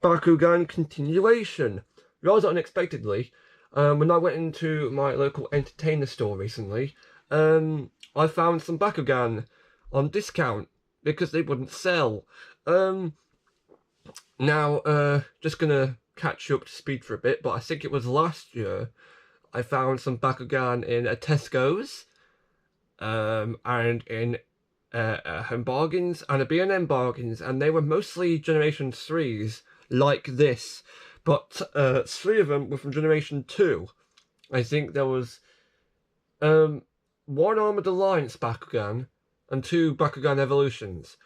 Bakugan continuation. Rather unexpectedly, when I went into my local entertainer store recently, I found some Bakugan on discount because they wouldn't sell. Now, just gonna catch you up to speed for a bit, but I think it was last year I found some Bakugan in a Tesco's, and in Home Bargains and a B&M Bargains, and they were mostly Generation 3s like this, but 3 of them were from Generation 2. I think there was one Armored Alliance Bakugan and 2 Bakugan Evolutions.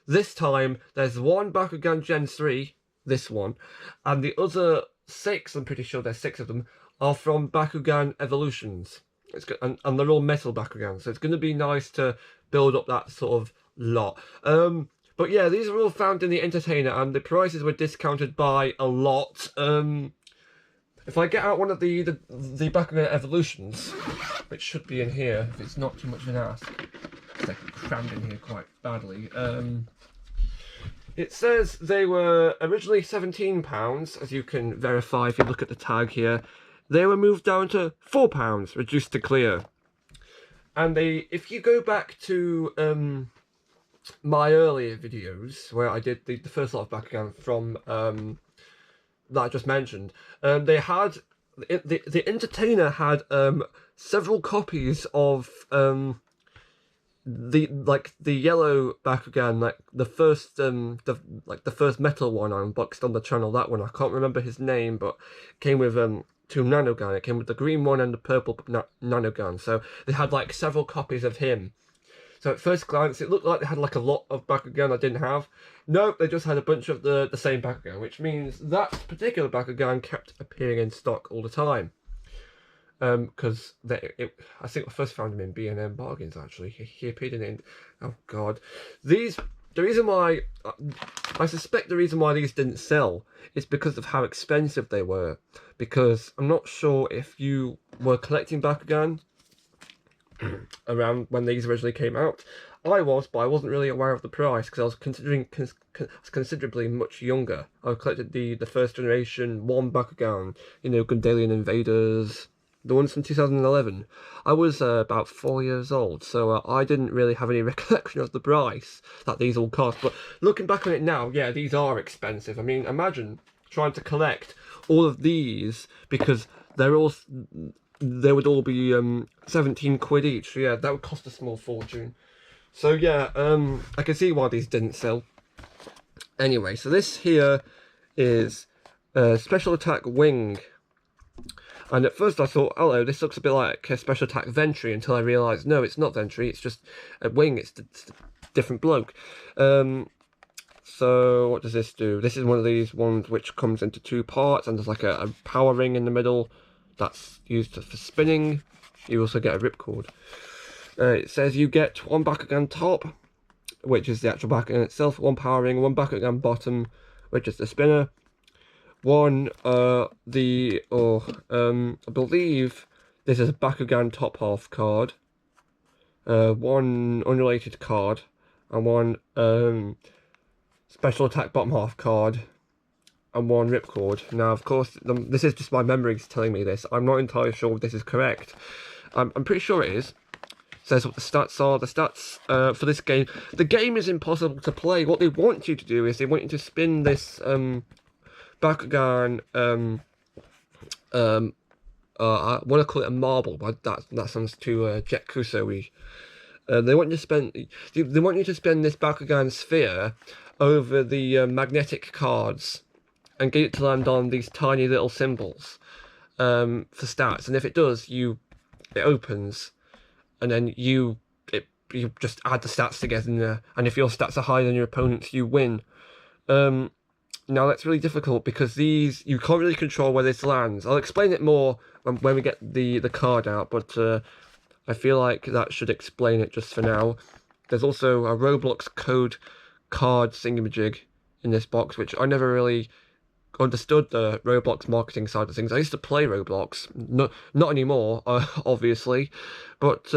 This time there's one Bakugan Gen 3, this one, and the other 6, I'm pretty sure there's 6 of them, are from Bakugan Evolutions. And they're all metal Bakugan, so it's going to be nice to build up that sort of lot. But yeah, these are all found in the Entertainer, and the prices were discounted by a lot. If I get out one of the Bakugan Evolutions, which should be in here, if it's not too much of an ask, it's like crammed in here quite badly. It says they were originally £17, as you can verify if you look at the tag here. They were moved down to £4, reduced to clear. And if you go back to my earlier videos, where I did the first lot of Bakugan from that I just mentioned, they had the Entertainer had several copies of the yellow Bakugan, like the first the first metal one I unboxed on the channel. That one, I can't remember his name, but came with 2 Nanogan. It came with the green one and the purple Nanogan. So they had like several copies of him. So at first glance, it looked like they had like a lot of Bakugan I didn't have. Nope, they just had a bunch of the same Bakugan, which means that particular Bakugan kept appearing in stock all the time. Because I think I first found him in B&M Bargains, actually. He appeared in oh god. The reason why, I suspect the reason why these didn't sell is because of how expensive they were. Because I'm not sure if you were collecting Bakugan around when these originally came out. I was, but I wasn't really aware of the price because I was considerably much younger. I collected the first generation 1 Bakugan, you know, Gundalian Invaders, the ones from 2011. I was about 4 years old, so I didn't really have any recollection of the price that these all cost. But looking back on it now, yeah, these are expensive. I mean, imagine trying to collect all of these because they would all be 17 quid each. So yeah, that would cost a small fortune. So yeah, I can see why these didn't sell. Anyway, so this here is Special Attack Wing. And at first I thought, hello, this looks a bit like a Special Attack Ventry, until I realised, no, it's not Ventry, it's just a Wing, it's a different bloke. So what does this do? This is one of these ones which comes into 2 parts, and there's like a power ring in the middle that's used for spinning. You also get a ripcord. It says you get 1 Bakugan top, which is the actual Bakugan itself, 1 power ring, 1 Bakugan bottom, which is the spinner, 1 I believe this is a Bakugan top half card, 1 unrelated card, and 1 special attack bottom half card, and 1 ripcord. Now, of course, this is just my memories telling me this. I'm not entirely sure if this is correct. I'm pretty sure it is. It says what the stats are. The stats for this game. The game is impossible to play. What they want you to do is they want you to spin this Bakugan. I want to call it a marble, but that sounds too Jet Kuso-y. They want you to spin this Bakugan sphere over the magnetic cards and get it to land on these tiny little symbols for stats. And if it does, it opens, and then you just add the stats together, and if your stats are higher than your opponent's, you win. Now that's really difficult because you can't really control where this lands. I'll explain it more when we get the card out, but I feel like that should explain it just for now. There's also a Roblox code card thingamajig in this box, which I never really understood the Roblox marketing side of things. I used to play Roblox, not anymore, obviously, but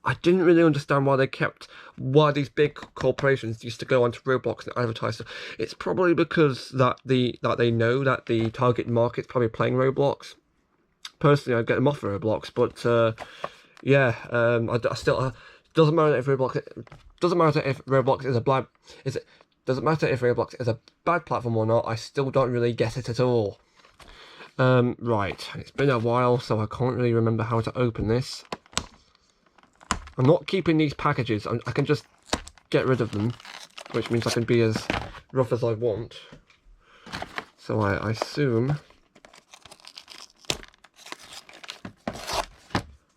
I didn't really understand why these big corporations used to go onto Roblox and advertise. It's probably because that they know that the target market's probably playing Roblox. Personally, I'd get them off Roblox, but yeah, I still doesn't matter if Roblox doesn't matter if Roblox is a bad platform or not. I still don't really get it at all. Right, it's been a while, so I can't really remember how to open this. I'm not keeping these packages. I can just get rid of them, which means I can be as rough as I want. So I assume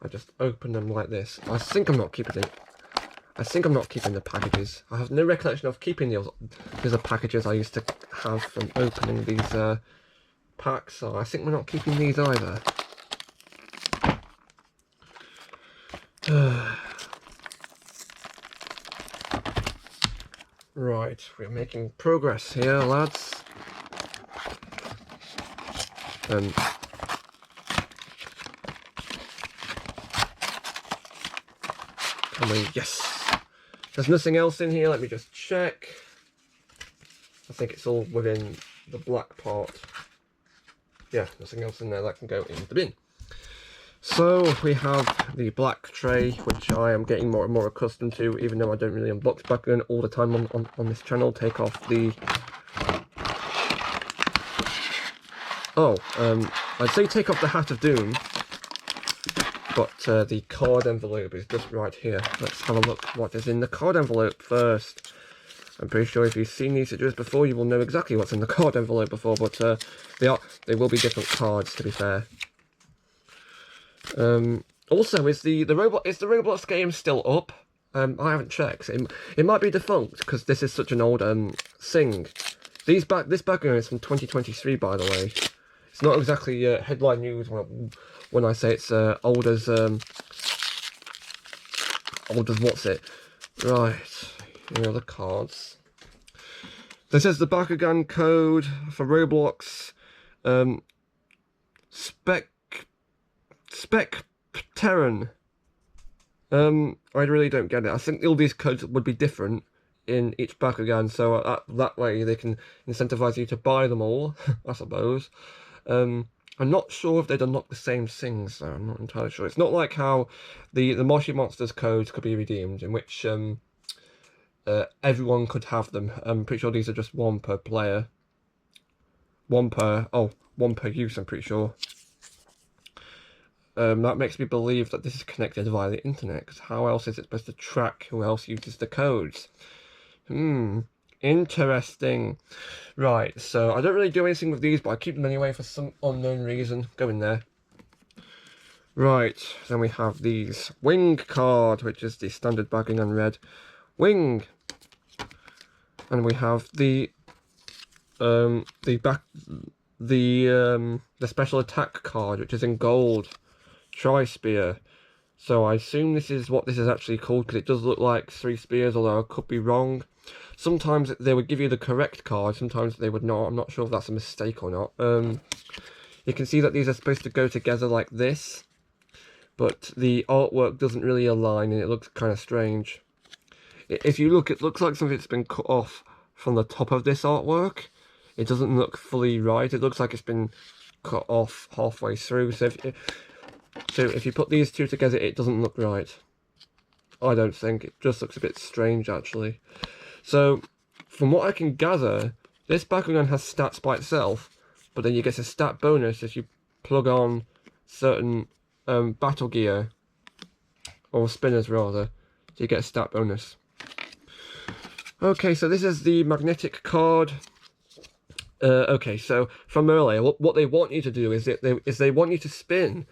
I just open them like this. I think I'm not keeping it. I think I'm not keeping the packages. I have no recollection of keeping these are packages I used to have from opening these packs, so I think we're not keeping these either. Right, we're making progress here, lads. Yes. There's nothing else in here. Let me just check. I think it's all within the black part. Yeah, nothing else in there that can go in the bin. So we have the black tray, which I am getting more and more accustomed to, even though I don't really unbox Bakugan all the time on this channel. Take off the... I'd say take off the Hat of Doom, but the card envelope is just right here. Let's have a look what is in the card envelope first. I'm pretty sure if you've seen these videos before, you will know exactly what's in the card envelope before, but they will be different cards, to be fair. Also, is the Roblox game still up? I haven't checked. It might be defunct because this is such an old thing. This Bakugan is from 2023, by the way. It's not exactly headline news when I say it's old as what's it? Right, here are the cards. This is the Bakugan code for Roblox. Specteran. I really don't get it. I think all these codes would be different in each Bakugan, so that way they can incentivize you to buy them all, I suppose. I'm not sure if they'd unlock the same things, though. I'm not entirely sure. It's not like how the Moshi Monsters codes could be redeemed, in which everyone could have them. I'm pretty sure these are just one per player. One per use, I'm pretty sure. That makes me believe that this is connected via the internet, because how else is it supposed to track who else uses the codes? Interesting. Right, so I don't really do anything with these, but I keep them anyway for some unknown reason. Go in there. Right, then we have these Wing card, which is the standard Bakugan red Wing. And we have the special attack card, which is in gold. Tri-Spear. So I assume this is what this is actually called, because it does look like 3 spears, although I could be wrong. Sometimes they would give you the correct card, sometimes they would not. I'm not sure if that's a mistake or not. You can see that these are supposed to go together like this, but the artwork doesn't really align and it looks kind of strange. If you look, it looks like something that's been cut off from the top of this artwork. It doesn't look fully right. It looks like it's been cut off halfway through. So if you put these two together, it doesn't look right. I don't think. It just looks a bit strange, actually. So, from what I can gather, this Bakugan has stats by itself, but then you get a stat bonus if you plug on certain battle gear, or spinners rather, so you get a stat bonus. Okay, so this is the magnetic card. Okay, so from earlier, what they want you to do is they want you to spin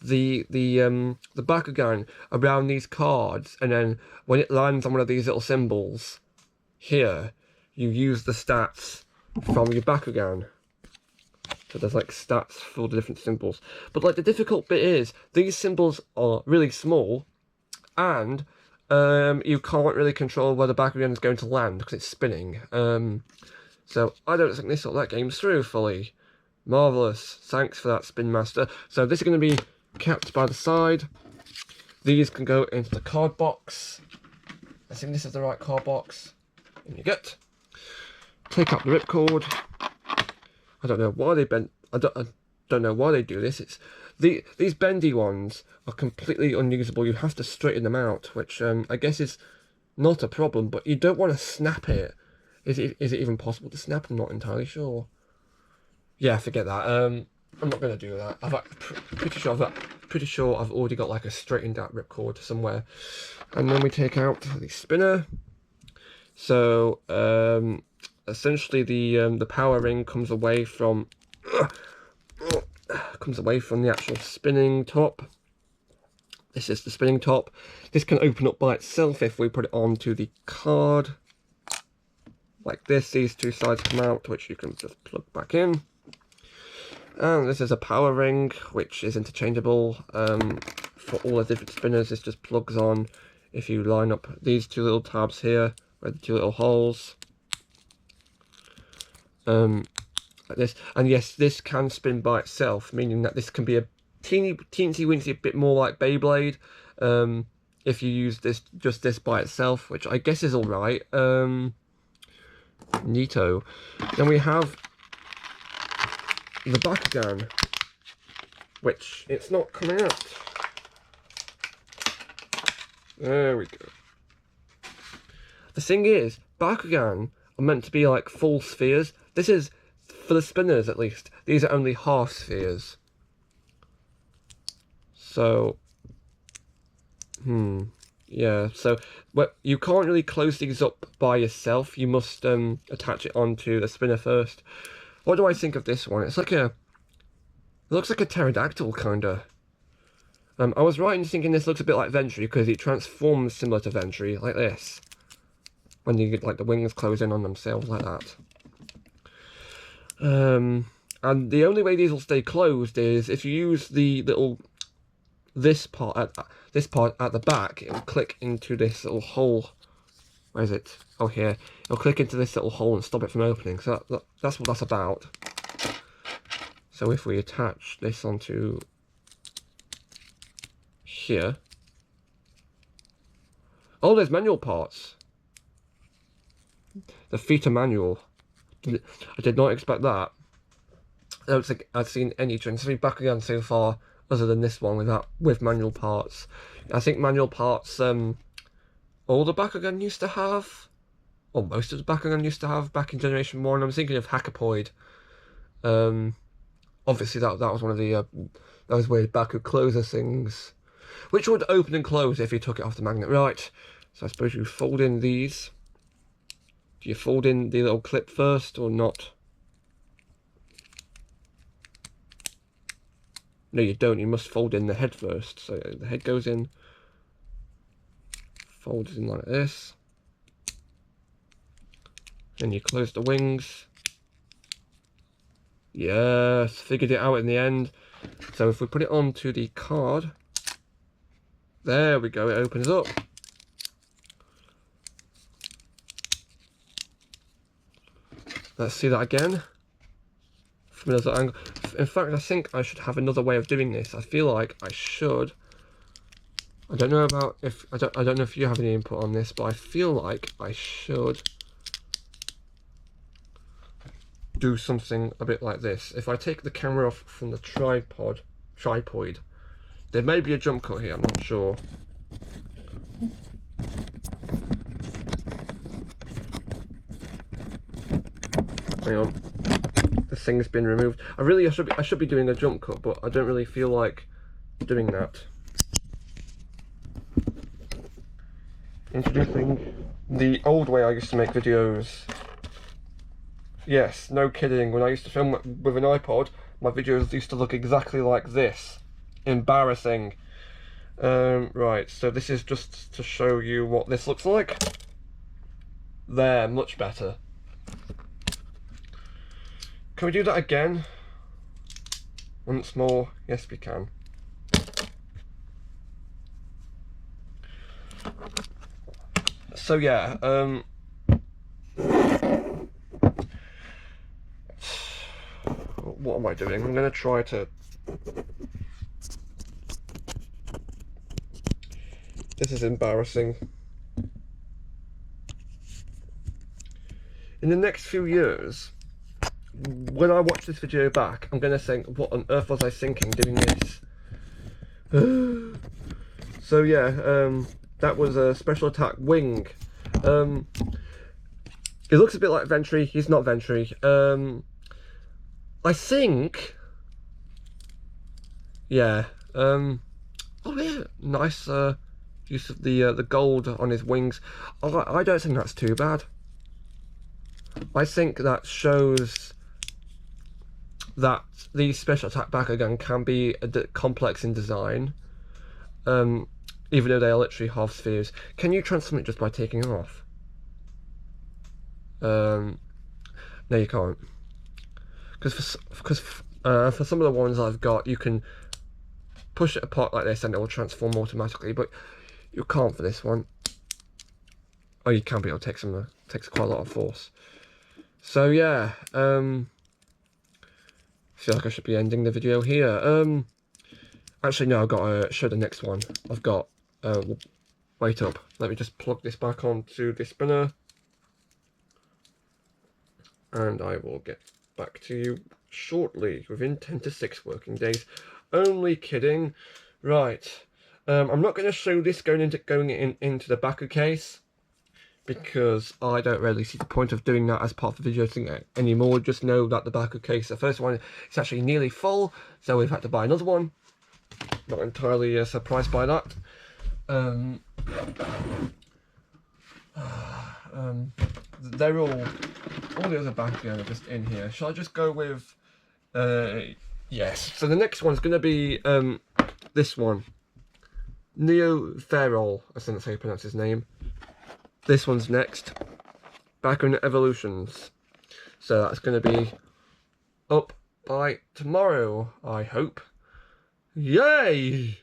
the Bakugan around these cards, and then when it lands on one of these little symbols here, you use the stats from your Bakugan. So there's like stats for the different symbols. But like the difficult bit is these symbols are really small, and you can't really control where the Bakugan is going to land because it's spinning. So I don't think this that game's through fully. Marvellous. Thanks for that, Spin Master. So this is going to be kept by the side. These can go into the card box. I think this is the right card box. And you get. Take out the ripcord. I don't know why they bend. I don't know why they do this. It's these bendy ones are completely unusable. You have to straighten them out, which I guess is not a problem. But you don't want to snap it. Is it even possible to snap? I'm not entirely sure. Yeah, forget that. I'm not gonna do that. Pretty sure I've already got like a straightened out ripcord somewhere. And then we take out the spinner. So essentially the power ring comes away from the actual spinning top. This is the spinning top. This can open up by itself if we put it onto the card. Like this, these two sides come out, which you can just plug back in. And this is a power ring, which is interchangeable for all the different spinners. This just plugs on if you line up these two little tabs here, with the two little holes. Like this. And yes, this can spin by itself, meaning that this can be a teensy weensy bit more like Beyblade if you use just this by itself, which I guess is alright. Neato. Then we have the Bakugan, which it's not coming out. There we go. The thing is, Bakugan are meant to be like full spheres. This is, for the spinners at least, these are only half spheres. So, yeah, so you can't really close these up by yourself. You must attach it onto the spinner first. What do I think of this one? It's like it looks like a pterodactyl, kinda. I was right in thinking this looks a bit like Ventry, because it transforms similar to Ventry, like this. When you get like the wings close in on themselves like that. And the only way these will stay closed is if you use the little this part at the back. It will click into this little hole. Where is it? Oh, here. It'll click into this little hole and stop it from opening. So that's what that's about. So if we attach this onto here. Oh, there's manual parts. The feet are manual. I did not expect that. I don't think I've seen any Gen 3 Bakugan so far, other than this one with manual parts. I think manual parts all the Bakugan used to have, or most of the Bakugan used to have back in Generation 1. I'm thinking of Hackapoid. Obviously that was one of the those weird Baku closer things, which would open and close if you took it off the magnet. Right, so I suppose you fold in these. Do you fold in the little clip first or not? No, you don't. You must fold in the head first. So the head goes in, folds in like this. Then you close the wings. Yes, figured it out in the end. So if we put it onto the card, there we go, it opens up. Let's see that again. From another angle. In fact, I think I should have another way of doing this. I feel like I should. I don't know about if I don't know if you have any input on this, but I feel like I should do something a bit like this. If I take the camera off from the tripod, there may be a jump cut here, I'm not sure. Hang on, the thing's been removed. I should be doing a jump cut, but I don't really feel like doing that. Introducing the old way I used to make videos. Yes, no kidding, when I used to film with an iPod, my videos used to look exactly like this. Embarrassing. Right, so this is just to show you what this looks like. There, much better. Can we do that again? Once more? Yes, we can. So yeah, what am I doing? I'm going to try to This is embarrassing. In the next few years, when I watch this video back, I'm going to think, what on earth was I thinking doing this? So yeah, that was a special attack wing. He looks a bit like Ventry. He's not Ventry. I think... Yeah. Oh yeah, nice use of the gold on his wings. I don't think that's too bad. I think that shows that these special attack Bakugan can be a bit complex in design, even though they are literally half spheres. Can you transform it just by taking them off? No, you can't. Because for some of the ones I've got, you can push it apart like this and it will transform automatically, but you can't for this one. Oh, you can, but it'll take some. Takes quite a lot of force. So yeah, feel like I should be ending the video here. Actually no, I've got to show the next one. I've got, wait up, let me just plug this back onto the spinner. And I will get back to you shortly, within 10 to 6 working days. Only kidding. Right, I'm not going to show this going into the Baku case, because I don't really see the point of doing that as part of the video thing anymore. Just know that the Baku case, the first one, is actually nearly full, so we've had to buy another one. Not entirely surprised by that. They're all the other Bakugan are just in here. Shall I just go with yes. So the next one's going to be this one, Neo Ferrol. I think that's how you pronounce his name. This one's next, Bakugan Evolutions. So that's going to be up by tomorrow, I hope. Yay!